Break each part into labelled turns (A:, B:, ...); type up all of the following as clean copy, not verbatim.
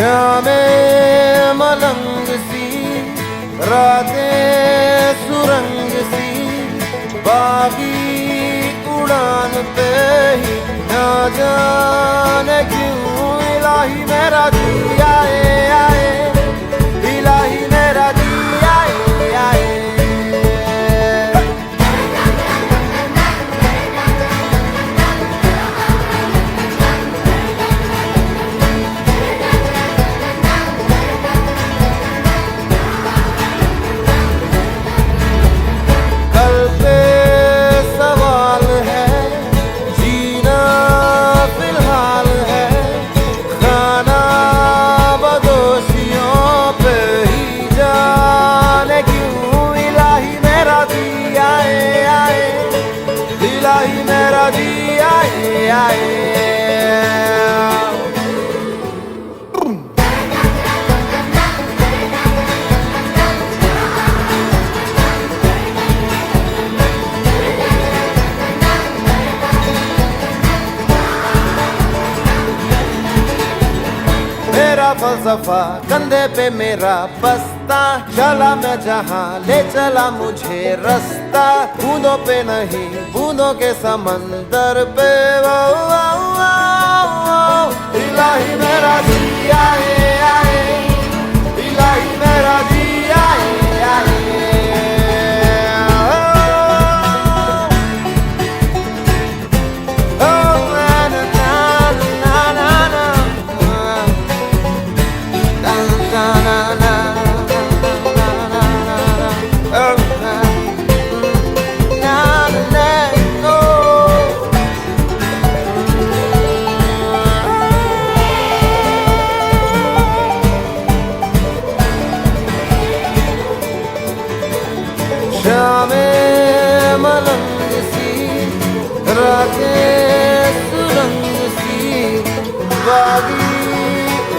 A: शामें मलंग सी, रातें सुरंग सी, बागी उड़ान पे ही ना जाने क्यों इलाही मेरा जी आए आए, इलाही मेरा जी आए आए। इलाही मेरा जी आए आए। मेरा फलसफा कंधे पे मेरा बस्ता, चला मैं जहाँ ले चला मुझे रास्ता, बूंदों पे नहीं बूंदों के समंदर पे। वो इलाही मेरा जी आए आए, इलाही मेरा जी आए आए। शामें मलंग सी, रातें सुरंग सी, बागी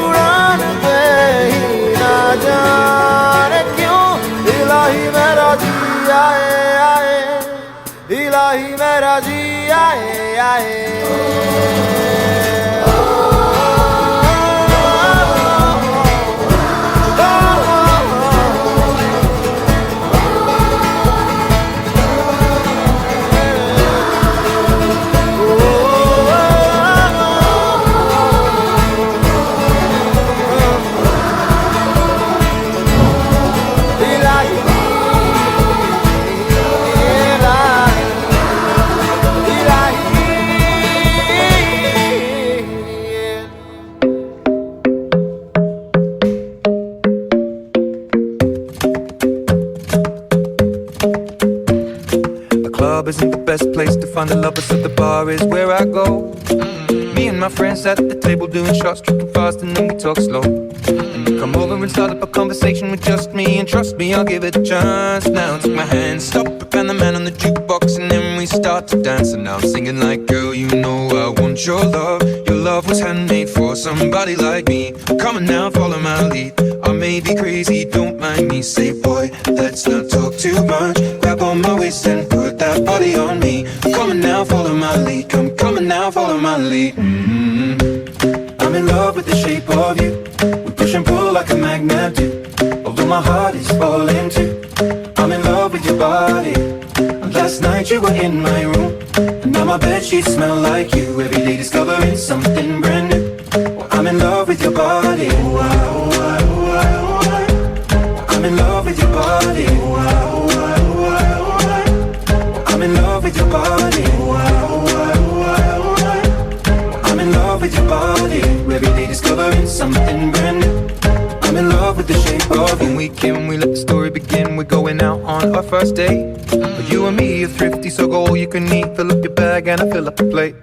A: उड़ान पे ही ना जाने क्यों इलाही मेरा जी आए आए, इलाही मेरा जी आए आए।
B: Club isn't the best place to find the lovers, so the bar is where I go. Me and my friends at the table doing shots, tripping fast, and then we talk slow. And you come over and start up a conversation with just me, and trust me, I'll give it a chance. Now take my hand, stop it, and the man on the jukebox, and then we start to dance. And now I'm singing like, girl, you know I want your love. Your love was handmade for somebody like me. Come on now, follow my lead. I may be crazy, don't mind me. Say, boy, let's not talk too much. Grab on my waist and put that body on me. Come on now, follow my lead. Come on now, follow my lead. I'm in love with the shape of you. We push and pull like a magnet do. Although my heart is falling too. I'm in love with your body. And last night you were in my room, and now my bedsheets smell like you. Every day discovering something brand new. Well, I'm in love with your body. I'm in love with your body. I'm in love with your body. I'm in love with your body. Every day discovering something brand new. I'm in love with the shape of you. When we came, we let the story begin. We're going out on our first date. But you and me are thrifty, so go all you can eat. Fill up your bag and I fill up the plate.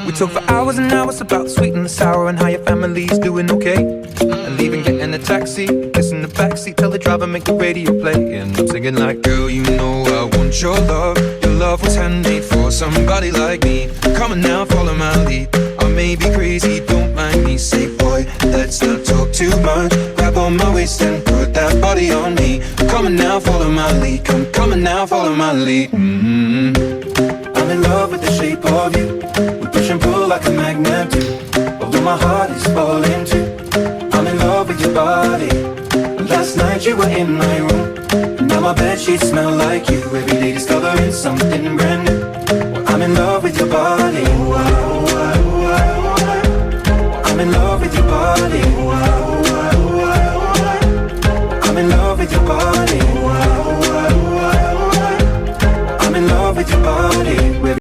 B: We talk for hours and hours about the sweet and the sour, and how your family's doing okay. And leaving, getting a taxi, kissing the backseat, tell the driver make the radio play. And I'm singing like, girl, you know I want your love. Your love was handmade for somebody like me. Come on now, follow my lead. I may be crazy, don't mind me. Say, boy, let's not talk too much. Grab on my waist and put that body on me. Come on now, follow my lead. Come on now, follow my lead. I'm in love with the shape of you. We push and pull like a magnet do. Although my heart is falling too. I'm in love in my room. And now my bedsheets smell like you. Every day discovering something brand new. Well, I'm in love with your body. I'm in love with your body. I'm in love with your body. I'm in love with your body.